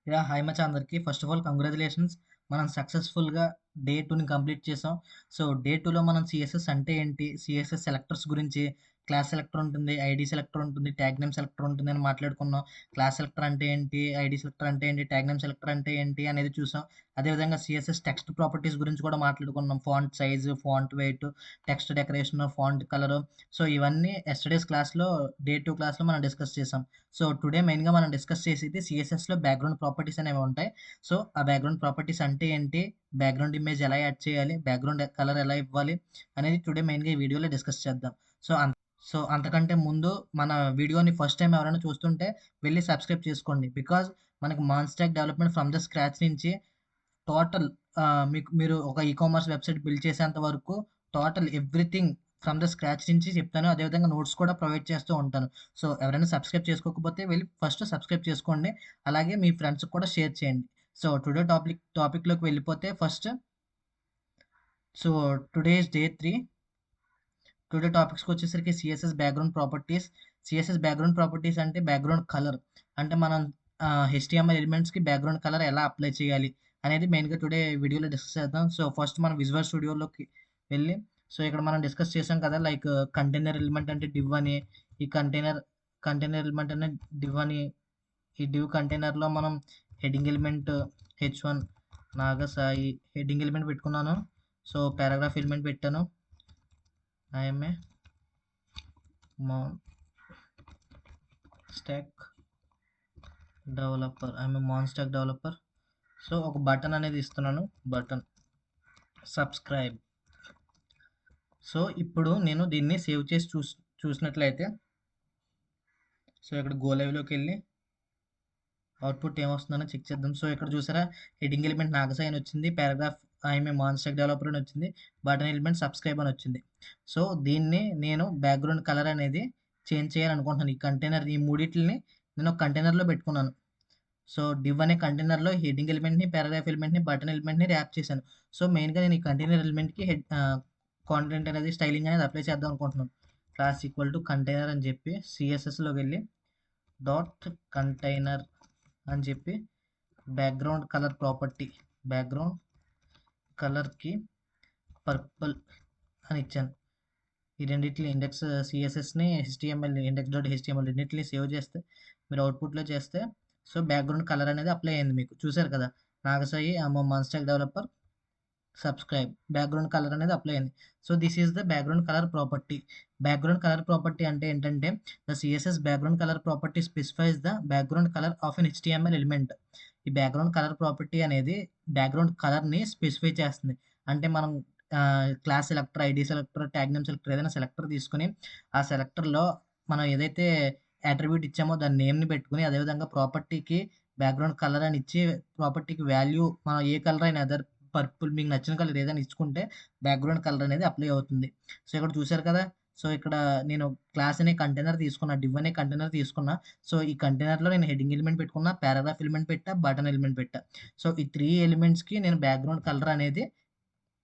Hi much అందరికి. First of all congratulations. మనం సక్సెస్‌ఫుల్‌గా డే 2ని కంప్లీట్ చేసాం. సో, డే 2లో మనం సీఎస్ఎస్ అంటే ఏంటి? సీఎస్ఎస్ సెలెక్టర్స్ గురించి క్లాస్ సెలెక్టర్ ఉంటుంది, ఐడీ సెలెక్టర్ ఉంటుంది, ట్యాగ్ నేమ్ సెలెక్టర్ ఉంటుందని మాట్లాడుకున్నాం. క్లాస్ సెలెక్టర్ అంటే ఏంటి? ఐడీ సెలెక్టర్ అంటే ఏంటి? ట్యాగ్ నేమ్ సెలెక్టర్ అంటే ఏంటి? అనేది చూసాం. అదేవిధంగా సీఎస్ఎస్ టెక్స్ట్ ప్రాపర్టీస్ గురించి కూడా మాట్లాడుకున్నాం. Font size, font wait, text decoration, font colour. So, ఇవన్నీ యెస్టర్‌డేస్ క్లాస్‌లో డే 2 క్లాస్‌లో మనం డిస్కస్ చేసాం. సో, టుడే మెయిన్‌గా మనం డిస్కస్ చేసేది సీఎస్ఎస్‌లో బ్యాక్‌గ్రౌండ్ ప్రాపర్టీస్ అనేవి ఉంటాయి. సో, ఆ బ్యాక్‌గ్రౌండ్ ప్రాపర్టీస్ అంటే ఏంటి? బ్యాక్‌గ్రౌండ్ ఇమేజ్ ఎలా యాడ్ చేయాలి? బ్యాక్‌గ్రౌండ్ కలర్ ఎలా ఇవ్వాలి? అనేది టుడే మెయిన్‌గా ఈ వీడియోలో డిస్కస్ చేద్దాం. సో, అంతకంటే ముందు మన వీడియోని ఫస్ట్ టైమ్ ఎవరైనా చూస్తుంటే వెళ్లి సబ్స్క్రైబ్ చేసుకోండి. బికాజ్ మనకి మాన్స్టాక్ డెవలప్‌మెంట్ ఫ్రమ్ ద స్క్రాచ్ నుంచి టోటల్ మీరు ఒక కామర్స్ వెబ్‌సైట్ బిల్డ్ చేసేంత వరకు total everything from the scratch నుంచి చెప్తాను. అదేవిధంగా నోట్స్ కూడా ప్రొవైడ్ చేస్తూ ఉంటాను. సో, ఎవరైనా సబ్స్క్రైబ్ చేసుకోకపోతే వెళ్లి ఫస్ట్ సబ్స్క్రైబ్ చేసుకోండి. అలాగే మీ ఫ్రెండ్స్‌కి కూడా షేర్ చేయండి. సో, టుడే టాపిక్‌లోకి వెళ్ళిపోతే first so, today is day 3. Today టాపిక్స్‌కొచ్చేసరికి CSS background properties. CSS background properties అంటే బ్యాక్‌గ్రౌండ్ కలర్. అంటే మనం హెచ్‌టీఎంఎల్ ఎలిమెంట్స్‌కి బ్యాక్‌గ్రౌండ్ కలర్ ఎలా అప్లై చేయాలి అనేది మెయిన్‌గా టుడే వీడియోలో డిస్కస్ చేద్దాం. సో, ఫస్ట్ మనం విజువల్ స్టూడియోలోకి వెళ్ళి సో, ఇక్కడ మనం డిస్కస్ చేసాం కదా! లైక్ కంటైనర్ ఎలిమెంట్ అంటే డివ్ అని, ఈ కంటైనర్ ఎలిమెంట్ అనే డివ్ అని, ఈ డివ్ కంటైనర్‌లో మనం heading element H1 Nagasai heading element పెట్టుకున్నాను. సో, పారాగ్రాఫ్ ఎలిమెంట్ పెట్టాను. I'm a మౌన్ stack developer. I'm a మాన్ స్టాక్ డెవలపర్. సో, ఒక బటన్ అనేది ఇస్తున్నాను. Button subscribe. సో, ఇప్పుడు నేను దీన్ని సేవ్ చేసి చూసినట్లయితే సో, ఇక్కడ గో లైవ్‌లోకెళ్ళి అవుట్‌పుట్ ఏమొస్తుందని చెక్ చేద్దాం. సో, ఇక్కడ చూసారా హెడ్డింగ్ ఎలిమెంట్ నాగసాయి అని వచ్చింది. పారాగ్రాఫ్ ఐఎమ్ ఏ మాన్ స్టాక్ డెవలపర్ అని వచ్చింది. బటన్ ఎలిమెంట్ సబ్స్క్రైబ్ అని వచ్చింది. సో, దీన్ని నేను బ్యాక్‌గ్రౌండ్ కలర్ అనేది చేంజ్ చేయాలనుకుంటున్నాను. ఈ మూడిటిలిని నేను ఒక కంటైనర్‌లో పెట్టుకున్నాను. సో, డివ్ అనే కంటైనర్‌లో హెడ్డింగ్ ఎలిమెంట్‌ని, పారాగ్రాఫ్ ఎలిమెంట్‌ని, బటన్ ఎలిమెంట్‌ని ర్యాప్ చేశాను. సో, మెయిన్‌గా నేను ఈ కంటైనర్ ఎలిమెంట్‌కి కాంటెంట్ అనేది స్టైలింగ్ అనేది అప్లై చేద్దాం అనుకుంటున్నాను. క్లాస్ ఈక్వల్ టు కంటైనర్ అని చెప్పి సీఎస్ఎస్‌లోకెళ్ళి డాట్ కంటైనర్ అని చెప్పి బ్యాక్‌గ్రౌండ్ కలర్ ప్రాపర్టీ బ్యాక్‌గ్రౌండ్ కలర్‌కి పర్పుల్ అని ఇచ్చాను. ఈ రెండిటిని ఇండెక్స్ సీఎస్ఎస్‌ని హెచ్టీఎంఎల్ ఇండెక్స్ డాట్ హెచ్టీఎంఎల్ రెండిటిని సేవ్ చేస్తే మీరు అవుట్‌పుట్‌లో చేస్తే సో, బ్యాక్‌గ్రౌండ్ కలర్ అనేది అప్లై అయింది మీకు. చూసారు కదా! నాగసాయి మన్ stack developer subscribe background colour అనేది అప్లై అయింది. So, this is the background colour property. Background colour property అంటే ఏంటంటే the CSS background colour property specifies the background colour of an HTML element. ఈ బ్యాక్‌గ్రౌండ్ కలర్ ప్రాపర్టీ అనేది background కలర్‌ని specify చేస్తుంది. అంటే మనం class selector, ID selector, tag name selector ఏదైనా selector తీసుకొని ఆ సెలెక్టర్‌లో మనం ఏదైతే అట్రిబ్యూట్ ఇచ్చామో దాని నేమ్‌ని పెట్టుకొని అదేవిధంగా ప్రాపర్టీకి బ్యాక్‌గ్రౌండ్ కలర్ అని ఇచ్చి ప్రాపర్టీకి వాల్యూ మనం ఏ కలర్ అయినా పర్పుల్ మీకు నచ్చిన కలర్ ఏదైనా ఇచ్చుకుంటే బ్యాక్‌గ్రౌండ్ కలర్ అనేది అప్లై అవుతుంది. సో, ఇక్కడ చూసారు కదా! సో, ఇక్కడ నేను క్లాస్ అనే కంటైనర్ తీసుకున్నా. డివ్ అనే కంటైనర్ తీసుకున్నా. సో, ఈ కంటైనర్‌లో నేను హెడ్డింగ్ ఎలిమెంట్ పెట్టుకున్నా, పారాగ్రాఫ్ ఎలిమెంట్ పెట్టా, బటన్ ఎలిమెంట్ పెట్టా. సో, ఈ 3 ఎలిమెంట్స్‌కి నేను బ్యాక్‌గ్రౌండ్ కలర్ అనేది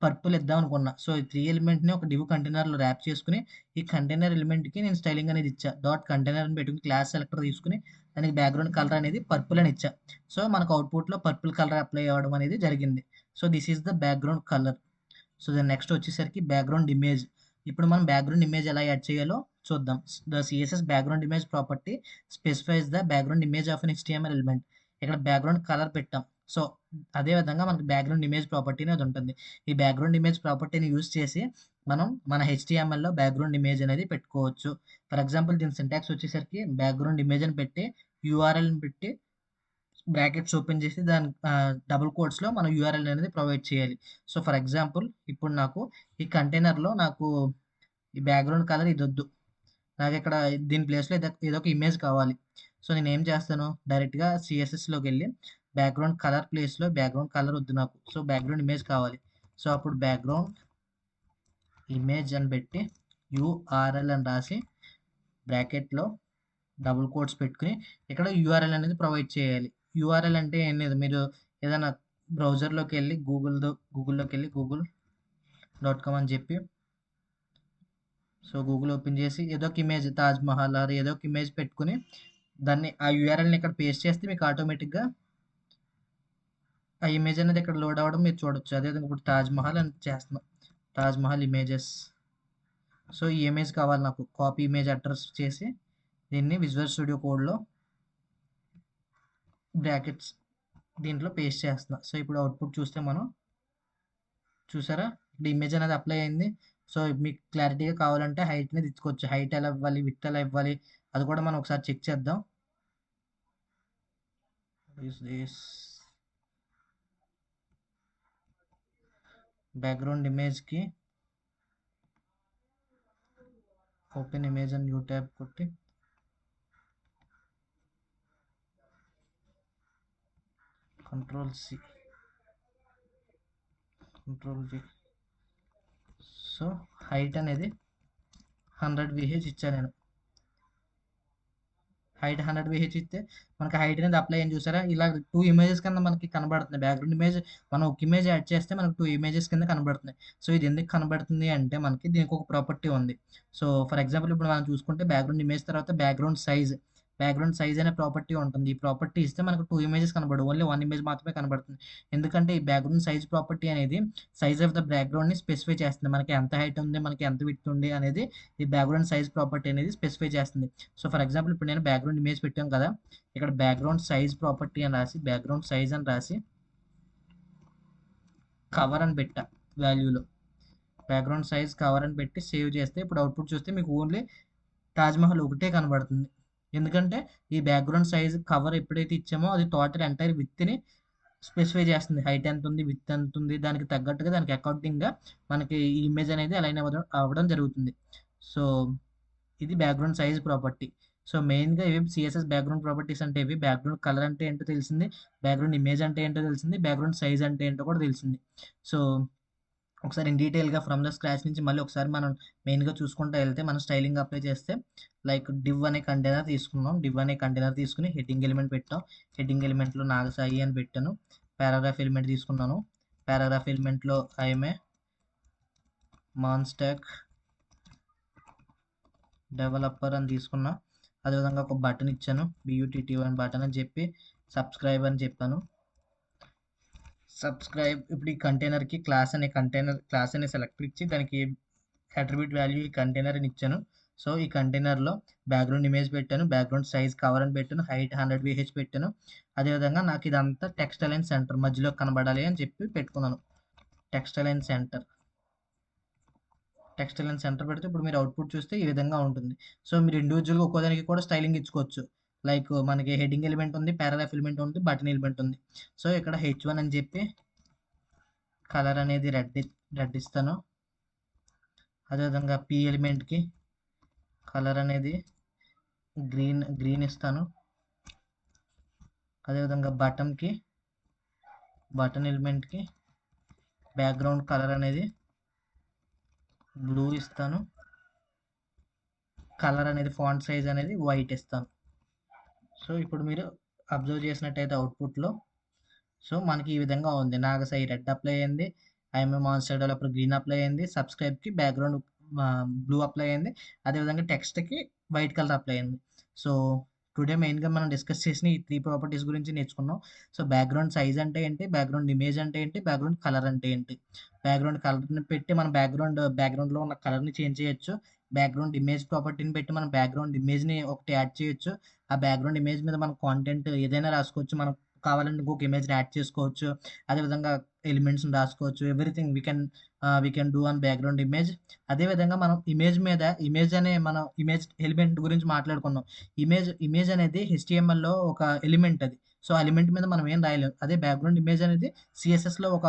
పర్పుల్ ఇద్దాం అనుకున్నా. సో, ఈ 3 ఎలిమెంట్‌ని ఒక డివ్ కంటైనర్‌లో ర్యాప్ చేసుకొని, ఈ కంటైనర్ ఎలిమెంట్‌కి నేను స్టైలింగ్ అనేది ఇచ్చా. డాట్ కంటైనర్ అని పెట్టుకొని క్లాస్ సెలెక్టర్ తీసుకొని, దానికి బ్యాక్‌గ్రౌండ్ కలర్ అనేది పర్పుల్ అని ఇచ్చా. సో, మనకు అవుట్‌పుట్‌లో పర్పుల్ కలర్ అప్లై అవ్వడం అనేది జరిగింది. So, this is the background colour. So, then next వచ్చేసరికి బ్యాక్‌గ్రౌండ్ ఇమేజ్. ఇప్పుడు మనం బ్యాక్‌గ్రౌండ్ ఇమేజ్ ఎలా యాడ్ చేయాలో చూద్దాం. The CSS background image property specifies the background image of an HTML element. ఇక్కడ బ్యాక్‌గ్రౌండ్ కలర్ పెట్టాం. సో, అదే విధంగా మనకి బ్యాక్‌గ్రౌండ్ ఇమేజ్ ప్రాపర్టీ అనేది ఉంటుంది. ఈ బ్యాక్‌గ్రౌండ్ ఇమేజ్ ప్రాపర్టీని యూజ్ చేసి మనం మన హెచ్టీఎంఎల్‌లో బ్యాక్‌గ్రౌండ్ ఇమేజ్ అనేది పెట్టుకోవచ్చు. ఫర్ ఎగ్జాంపుల్ దీని సింటాక్స్ వచ్చేసరికి బ్యాక్‌గ్రౌండ్ ఇమేజ్ అని పెట్టి, యూఆర్ఎల్‌ని పెట్టి బ్రాకెట్స్ ఓపెన్ చేసి దాని డబుల్ కోట్స్‌లో మనం యూఆర్ఎల్ అనేది ప్రొవైడ్ చేయాలి. సో, ఫర్ ఎగ్జాంపుల్ ఇప్పుడు నాకు ఈ కంటైనర్‌లో నాకు ఈ బ్యాక్‌గ్రౌండ్ కలర్ ఇదొద్దు. నాకిక్కడ దీని ప్లేస్‌లో ఏదో ఒక ఇమేజ్ కావాలి. సో, నేనేం చేస్తాను డైరెక్ట్‌గా సీఎస్ఎస్‌లోకెళ్ళి బ్యాక్‌గ్రౌండ్ కలర్ ప్లేస్‌లో బ్యాక్‌గ్రౌండ్ కలర్ వద్దు నాకు. సో, బ్యాక్‌గ్రౌండ్ ఇమేజ్ కావాలి. సో, అప్పుడు బ్యాక్‌గ్రౌండ్ ఇమేజ్ అని పెట్టి యూఆర్ఎల్ అని రాసి బ్రాకెట్‌లో డబుల్ కోట్స్ పెట్టుకొని ఇక్కడ యూఆర్ఎల్ అనేది ప్రొవైడ్ చేయాలి. యూఆర్ఎల్ అంటే ఏం లేదు. మీరు ఏదైనా బ్రౌజర్‌లోకెళ్ళి గూగుల్‌లోకెళ్ళి google.com అని చెప్పి సో, గూగుల్ ఓపెన్ చేసి ఏదో ఒక ఇమేజ్ 'తాజ్‌మహల్' ఆర్ ఏదో ఒక ఇమేజ్ పెట్టుకొని దాన్ని ఆ యూఆర్ఎల్‌ని ఇక్కడ పేస్ట్ చేస్తే మీకు ఆటోమేటిక్‌గా ఆ ఇమేజ్ అనేది ఇక్కడ లోడ్ అవ్వడం మీరు చూడొచ్చు. అదేవిధంగా ఇప్పుడు తాజ్‌మహల్ అని చేస్తున్నాం. తాజ్‌మహల్ ఇమేజెస్. సో, ఈ ఇమేజ్ కావాలి నాకు. కాపీ ఇమేజ్ అడ్రెస్ చేసి దీన్ని విజువల్ స్టూడియో కోడ్‌లో బ్రాకెట్స్ దీంట్లో పేస్ట్ చేస్తున్నా. సో, ఇప్పుడు అవుట్‌పుట్ చూస్తే మనం చూసారా? ఇప్పుడు ఇమేజ్ అనేది అప్లై అయింది. సో, మీకు క్లారిటీగా కావాలంటే హైట్‌ని దించుకోవచ్చు. హైట్ ఎలా ఇవ్వాలి? విడ్త్ ఎలా ఇవ్వాలి? అది కూడా మనం ఒకసారి చెక్ చేద్దాం. ఈస్ దిస్ బ్యాక్‌గ్రౌండ్ ఇమేజ్‌కి ఓపెన్ ఇమేజ్ అని న్యూ ట్యాబ్ కొట్టి కంట్రోల్-C, కంట్రోల్-V. సో, హైట్ అనేది 100 VH ఇచ్చాను నేను. హైట్ 100 VH ఇస్తే మనకి హైట్ అనేది అప్లై అయింది చూసారా? ఇలా 2 ఇమేజెస్ కింద మనకి కనబడుతుంది. బ్యాక్‌గ్రౌండ్ ఇమేజ్ మనం ఒక ఇమేజ్ యాడ్ చేస్తే మనకు 2 ఇమేజెస్ కింద కనబడుతున్నాయి. సో, ఇది ఎందుకు కనబడుతుంది అంటే మనకి దీనికి ఒక ప్రాపర్టీ ఉంది. సో, ఫర్ ఎగ్జాంపుల్ ఇప్పుడు మనం చూసుకుంటే బ్యాక్‌గ్రౌండ్ ఇమేజ్ తర్వాత బ్యాక్‌గ్రౌండ్ సైజ్ అనే ప్రాపర్టీ ఉంటుంది. ఈ ప్రాపర్టీ ఇస్తే మనకు 2 ఇమేజెస్ కనబడవు. ఓన్లీ 1 ఇమేజ్ మాత్రమే కనబడుతుంది. ఎందుకంటే ఈ బ్యాక్‌గ్రౌండ్ సైజ్ ప్రాపర్టీ అనేది సైజ్ ఆఫ్ ద బ్యాక్‌గ్రౌండ్‌ని స్పెసిఫై చేస్తుంది. మనకి ఎంత హైట్ ఉంది, మనకి ఎంత విడ్త్ ఉంది అనేది ఈ బ్యాక్‌గ్రౌండ్ సైజ్ ప్రాపర్టీ అనేది స్పెసిఫై చేస్తుంది. సో, ఫర్ ఎగ్జాంపుల్ ఇప్పుడు నేను బ్యాక్‌గ్రౌండ్ ఇమేజ్ పెట్టాం కదా! ఇక్కడ బ్యాక్‌గ్రౌండ్ సైజ్ ప్రాపర్టీ అని రాసి, బ్యాక్‌గ్రౌండ్ సైజ్ అని రాసి కవర్ అని పెట్టా వాల్యూలో. బ్యాక్‌గ్రౌండ్ సైజ్ కవర్ అని పెట్టి సేవ్ చేస్తే ఇప్పుడు అవుట్‌పుట్ చూస్తే మీకు ఓన్లీ తాజ్‌మహల్ ఒకటే కనబడుతుంది. ఎందుకంటే ఈ బ్యాక్‌గ్రౌండ్ సైజ్ కవర్ ఎప్పుడైతే ఇచ్చామో అది టోటల్ ఎంటైర్ విడ్త్‌ని స్పెసిఫై చేస్తుంది. హైట్ ఎంతుంది, విడ్త్ ఎంతుంది, దానికి తగ్గట్టుగా దానికి అకార్డింగ్‌గా మనకి ఈ ఇమేజ్ అనేది అలైన్ అవ్వడం జరుగుతుంది. సో, ఇది బ్యాక్‌గ్రౌండ్ సైజ్ ప్రాపర్టీ. సో, మెయిన్‌గా ఇవి సీఎస్ఎస్ బ్యాక్‌గ్రౌండ్ ప్రాపర్టీస్ అంటే ఇవి. బ్యాక్‌గ్రౌండ్ కలర్ అంటే ఏంటో తెలిసింది. బ్యాక్‌గ్రౌండ్ ఇమేజ్ అంటే ఏంటో తెలిసింది. బ్యాక్‌గ్రౌండ్ సైజ్ అంటే ఏంటో కూడా తెలిసింది. సో, ఒకసారి ఇన్ డీటెయిల్‌గా ఫ్రమ్ ద స్క్రాచ్ నుంచి మళ్ళీ ఒకసారి మనం మెయిన్‌గా చూసుకుంటూ వెళ్తే మనం స్టైలింగ్ అప్లై చేస్తే లైక్ డివ్ అనే కంటైనర్ తీసుకున్నాం. డివ్ అనే కంటైనర్ తీసుకొని హెడ్డింగ్ ఎలిమెంట్ పెట్టాం. హెడ్డింగ్ ఎలిమెంట్‌లో నాగసాయి అని పెట్టాను. పారాగ్రాఫ్ ఎలిమెంట్ తీసుకున్నాను. పారాగ్రాఫ్ ఎలిమెంట్‌లో ఐఎమ్ ఏ మాన్‌స్టాక్ డెవలపర్ అని తీసుకున్నా. అదేవిధంగా ఒక బటన్ ఇచ్చాను. BUTTY బటన్ అని చెప్పి సబ్స్క్రైబ్ అని చెప్పాను. సబ్స్క్రైబ్ ఇప్పుడు ఈ కంటైనర్‌కి క్లాస్ అనే సెలెక్ట్ ఇచ్చి దానికి అట్రిబ్యూట్ వాల్యూ ఈ కంటైనర్ అని ఇచ్చాను. సో, ఈ కంటైనర్‌లో బ్యాక్‌గ్రౌండ్ ఇమేజ్ పెట్టాను. బ్యాక్‌గ్రౌండ్ సైజ్ కవర్ అని పెట్టాను. హైట్ 100 VH పెట్టాను. అదేవిధంగా నాకు ఇదంతా టెక్స్ట్ అలైన్ సెంటర్ మధ్యలో కనబడాలి అని చెప్పి పెట్టుకున్నాను. టెక్స్ట్ అలైన్ సెంటర్ పెడితే ఇప్పుడు మీరు అవుట్‌పుట్ చూస్తే ఈ విధంగా ఉంటుంది. సో, మీరు ఇండివిడ్యువల్‌గా ఒక్కోదానికి కూడా స్టైలింగ్ ఇచ్చుకోవచ్చు. లైక్ మనకి హెడ్డింగ్ ఎలిమెంట్ ఉంది, పారాగ్రాఫ్ ఎలిమెంట్ ఉంది, బటన్ ఎలిమెంట్ ఉంది. సో, ఇక్కడ H1 అని చెప్పి కలర్ అనేది రెడ్ ఇస్తాను. అదేవిధంగా P ఎలిమెంట్‌కి కలర్ అనేది గ్రీన్ ఇస్తాను. అదేవిధంగా బటన్ ఎలిమెంట్‌కి బ్యాక్‌గ్రౌండ్ కలర్ అనేది బ్లూ ఇస్తాను. కలర్ అనేది ఫాంట్ సైజ్ అనేది వైట్ ఇస్తాను. సో, ఇప్పుడు మీరు అబ్జర్వ్ చేసినట్టయితే అవుట్‌పుట్‌లో సో, మనకి ఈ విధంగా ఉంది. నాగసాయి రెడ్ అప్లై అయింది. IMA monster developer green apply అయింది. సబ్స్క్రైబ్‌కి బ్యాక్‌గ్రౌండ్ బ్లూ అప్లై అయింది. అదేవిధంగా టెక్స్ట్‌కి వైట్ కలర్ అప్లై అయింది. సో, టుడే మెయిన్‌గా మనం డిస్కస్ చేసిన ఈ 3 ప్రాపర్టీస్ గురించి నేర్చుకున్నాం. సో, బ్యాక్‌గ్రౌండ్ సైజ్ అంటే ఏంటి? బ్యాక్‌గ్రౌండ్ ఇమేజ్ అంటే ఏంటి? బ్యాక్‌గ్రౌండ్ కలర్ అంటే ఏంటి? బ్యాక్‌గ్రౌండ్ కలర్‌ని పెట్టి మనం బ్యాక్‌గ్రౌండ్‌లో ఉన్న కలర్‌ని చేంజ్ చేయొచ్చు. బ్యాక్‌గ్రౌండ్ ఇమేజ్ ప్రాపర్టీని పెట్టి మనం బ్యాక్‌గ్రౌండ్ ఇమేజ్‌ని ఒకటి యాడ్ చేయొచ్చు. ఆ బ్యాక్‌గ్రౌండ్ ఇమేజ్ మీద మనం కాంటెంట్ ఏదైనా రాసుకోవచ్చు. మనం కావాలంటే ఇంకొక ఇమేజ్‌ని యాడ్ చేసుకోవచ్చు. అదేవిధంగా ఎలిమెంట్స్‌ని రాసుకోవచ్చు. Everything we can do on background image. అదేవిధంగా మనం ఇమేజ్ ఎలిమెంట్ గురించి మాట్లాడుకున్నాం. ఇమేజ్ అనేది HTMLలో ఒక ఎలిమెంట్ అది. సో, ఆ ఎలిమెంట్ మీద మనం ఏం రాయలేం. అదే బ్యాక్‌గ్రౌండ్ ఇమేజ్ అనేది CSSలో ఒక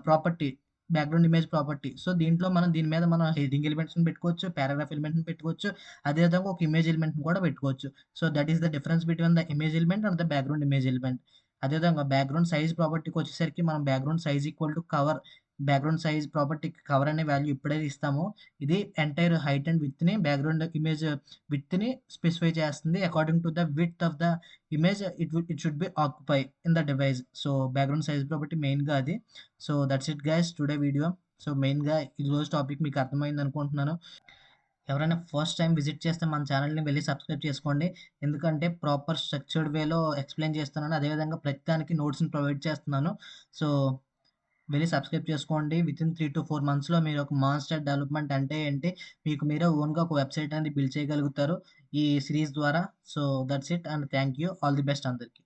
property. Background image property. So, దీని మీద మనం హెడ్డింగ్ ఎలిమెంట్స్‌ని పెట్టుకోవచ్చు. పారాగ్రాఫ్ ఎలిమెంట్‌ని పెట్టుకోవచ్చు. అదేవిధంగా ఒక ఇమేజ్ ఎలిమెంట్‌ని కూడా పెట్టుకోవచ్చు. So, that is the difference between the image element and the background image element. అదేవిధంగా బ్యాక్‌గ్రౌండ్ సైజ్ ప్రాపర్టీకొచ్చేసరికి మనం background size equal to cover. Background size ప్రాపర్టీకి కవర్ అనే వాల్యూ ఎప్పుడైతే ఇస్తామో ఇది ఎంటైర్ హైట్ అండ్ విడ్త్‌ని బ్యాక్‌గ్రౌండ్ ఇమేజ్ విడ్త్‌ని స్పెసిఫై చేస్తుంది. According to the width of the image it should be occupy in the device. So, background size property మెయిన్‌గా అది. So, that's it guys today video. So, మెయిన్‌గా ఈరోజు topic మీకు అర్థమైంది అనుకుంటున్నాను. ఎవరైనా ఫస్ట్ టైమ్ విజిట్ చేస్తే మన ఛానల్‌ని వెళ్లి సబ్స్క్రైబ్ చేసుకోండి. ఎందుకంటే ప్రాపర్ స్ట్రక్చర్డ్ వేలో ఎక్స్‌ప్లెయిన్ చేస్తున్నాను. అదేవిధంగా ప్రతిదానికి నోట్స్‌ని ప్రొవైడ్ చేస్తున్నాను. సో, వెళ్లి సబ్స్క్రైబ్ చేసుకోండి. వితిన్ 3-4 మంత్స్‌లో మీరు ఒక మాన్‌స్టర్ డెవలప్‌మెంట్ అంటే ఏంటి, మీకు మీరే ఓన్‌గా ఒక వెబ్‌సైట్ అనేది బిల్డ్ చేయగలుగుతారు ఈ సిరీస్ ద్వారా. So, that's it and thank you. All the best అందరికి.